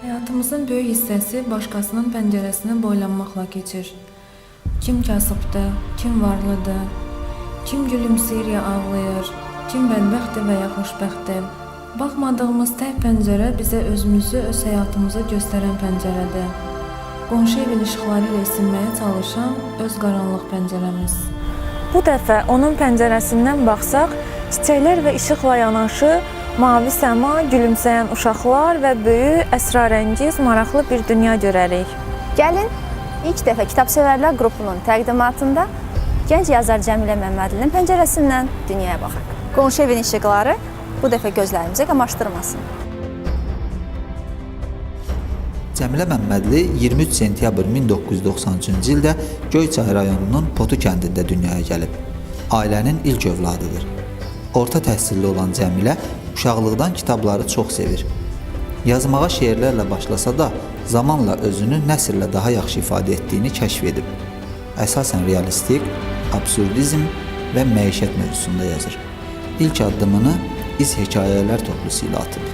Həyatımızın böyük hissəsi başqasının pəncərəsini boylanmaqla keçir. Kim kasıbdır, kim varlıdır, kim gülümsəyir ya ağlayır, kim bədbəxtdir və ya xoşbəxtdir. Baxmadığımız tək pəncərə bizə özümüzü, öz həyatımızı göstərən pəncərədir. Qonşu evin işıqları ilə isinməyə çalışan öz qaranlıq pəncərəmiz. Bu dəfə onun pəncərəsindən baxsaq, çiçəklər və işıqla yanaşı mavi səma, gülümsəyən uşaqlar və böyük, əsrarəngiz, maraqlı bir dünya görərik. Gəlin, ilk dəfə Kitabsevərlər qrupunun təqdimatında gənc yazar Cəmilə Məmmədlinin pəncərəsindən dünyaya baxaq. Qonşu evin işıqları bu dəfə gözlərimizi qamaşdırmasın. Cəmilə Məmmədli 23 sentyabr 1993-cü ildə Göyçay rayonunun Potu kəndində dünyaya gəlib. Ailənin ilk övladıdır. Orta təhsilli olan Cəmilə uşaqlıqdan kitabları çox sevir. Yazmağa şeirlərlə başlasa da, zamanla özünü nəsrlə daha yaxşı ifadə etdiyini kəşf edib. Əsasən realistik, absurdizm və məişət mövzusunda yazır. İlk addımını iz hekayələr toplusu ilə atıb.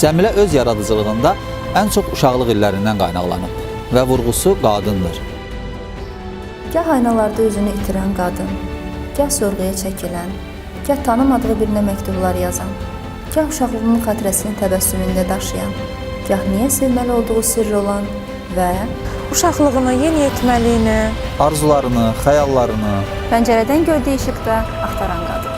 Cəmilə öz yaradıcılığında ən çox uşaqlıq illərindən qaynaqlanıb və vurğusu qadındır. Gah aynalarda özünü itirən qadın, gah sorğuya çəkilən, gah tanımadığı birinə məktublar yazan, gah uşaqlığının xatirəsini təbəssümündə daşıyan, gah niyə sevməli olduğu sirri olan və Uşaqlığını yeniyetməliyini, Arzularını, xəyallarını pəncərədən gördüyü işıqda axtaran qadın.